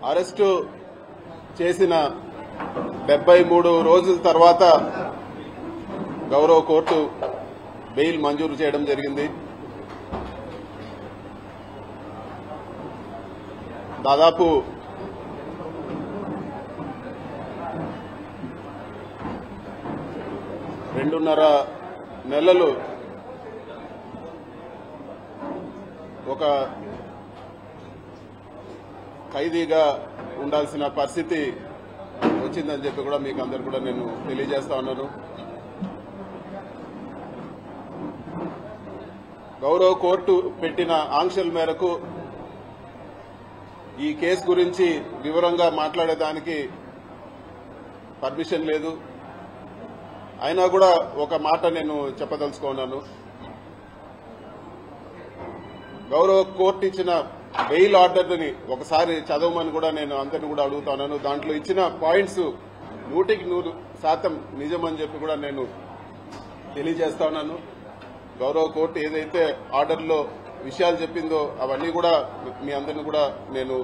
Arrest చేసిన 73 రోజుల తర్వాత గౌరవ కోర్టు బెయిల్ మంజూరు చేయడం జరిగింది. దాదాపు 2.5 నెలలు ఒక ఖైదీగా ఉండాల్సిన పరిస్థితి వచ్చిందని చెప్పి కూడా మీకు అందరు కూడా నేను తెలియజేస్తా ఉన్నాను. గౌరవ కోర్టు పెట్టిన ఆంక్షల మేరకు ఈ కేసు గురించి వివరంగా మాట్లాడేదానికి పర్మిషన్ లేదు. అయినా కూడా ఒక మాట నేను చెప్పదలుచుకున్నాను. గౌరవ కోర్టు ఇచ్చిన బెయిల్ ఆర్డర్ని ఒకసారి చదవమని కూడా నేను అందరిని కూడా అడుగుతున్నాను. దాంట్లో ఇచ్చిన పాయింట్స్ 100% నిజమని చెప్పి కూడా నేను తెలియజేస్తా ఉన్నాను. గౌరవ కోర్టు ఏదైతే ఆర్డర్లో విషయాలు చెప్పిందో అవన్నీ కూడా మీ అందరిని కూడా నేను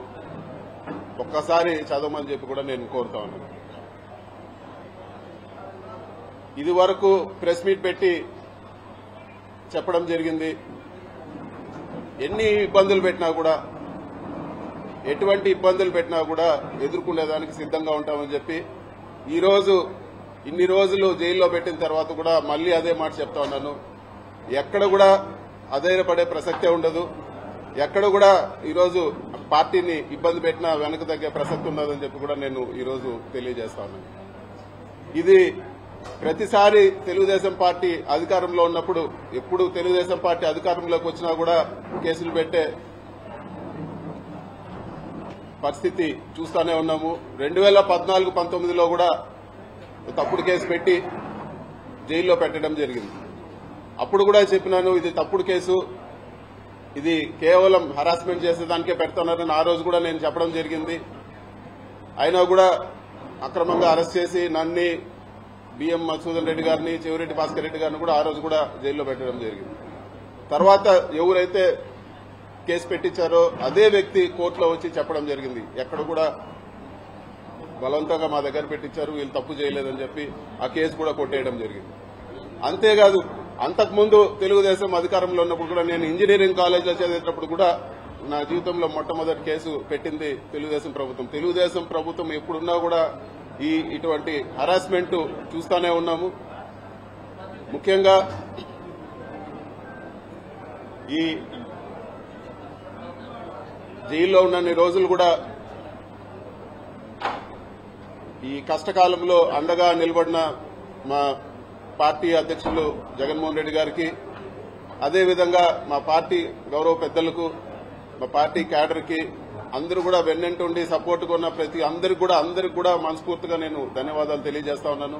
ఒక్కసారి చదవమని చెప్పి కూడా నేను కోరుతా ఉన్నాను. ఇది వరకు ప్రెస్ మీట్ పెట్టి చెప్పడం జరిగింది. ఎన్ని ఇబ్బందులు పెట్టినా కూడా, ఎటువంటి ఇబ్బందులు పెట్టినా కూడా ఎదుర్కొనేదానికి సిద్ధంగా ఉంటామని చెప్పి ఈరోజు ఇన్ని రోజులు జైల్లో పెట్టిన తర్వాత కూడా మళ్లీ అదే మాట చెప్తా ఉన్నాను. ఎక్కడ కూడా అధైర్యపడే ప్రసక్తే ఉండదు. ఎక్కడ కూడా ఈరోజు పార్టీని ఇబ్బంది పెట్టినా వెనక తగ్గే ప్రసక్తి ఉండదని చెప్పి కూడా నేను ఈరోజు తెలియజేస్తా ఉన్నాను. ఇది ప్రతిసారి తెలుగుదేశం పార్టీ అధికారంలో ఉన్నప్పుడు, ఎప్పుడు తెలుగుదేశం పార్టీ అధికారంలోకి వచ్చినా కూడా కేసులు పెట్టే పరిస్థితి చూస్తూనే ఉన్నాము. 2014-19లో కూడా తప్పుడు కేసు పెట్టి జైల్లో పెట్టడం జరిగింది. అప్పుడు కూడా చెప్పినాను, ఇది తప్పుడు కేసు, ఇది కేవలం హరాస్మెంట్ చేసేదానికే పెడుతున్నారని ఆ రోజు కూడా నేను చెప్పడం జరిగింది. అయినా కూడా అక్రమంగా అరెస్ట్ చేసి నన్ను, బిఎం మధుసూదన్ రెడ్డి గారిని, చెవిరెడ్డి భాస్కర్ రెడ్డి గారిని కూడా ఆ రోజు కూడా జైల్లో పెట్టడం జరిగింది. తర్వాత ఎవరైతే కేసు పెట్టించారో అదే వ్యక్తి కోర్టులో వచ్చి చెప్పడం జరిగింది, ఎక్కడ కూడా బలవంతంగా మా దగ్గర పెట్టించారు, వీళ్ళు తప్పు చేయలేదని చెప్పి ఆ కేసు కూడా కొట్టేయడం జరిగింది. అంతేకాదు, అంతకుముందు తెలుగుదేశం అధికారంలో ఉన్నప్పుడు కూడా నేను ఇంజనీరింగ్ కాలేజీలో చదివేటప్పుడు కూడా నా జీవితంలో మొట్టమొదటి కేసు పెట్టింది తెలుగుదేశం ప్రభుత్వం. తెలుగుదేశం ప్రభుత్వం ఎప్పుడున్నా కూడా ఇటువంటి హరాస్మెంట్ చూస్తూనే ఉన్నాము. ముఖ్యంగా ఈ జైల్లో ఉన్నన్ని రోజులు కూడా ఈ కష్టకాలంలో అండగా నిలబడిన మా పార్టీ అధ్యక్షులు జగన్మోహన్ రెడ్డి గారికి, అదేవిధంగా మా పార్టీ గౌరవ పెద్దలకు, మా పార్టీ క్యాడర్కి అందరూ కూడా వెన్నంటుండి సపోర్ట్గా ఉన్న ప్రతి అందరికి కూడా మనస్ఫూర్తిగా నేను ధన్యవాదాలు తెలియజేస్తా ఉన్నాను.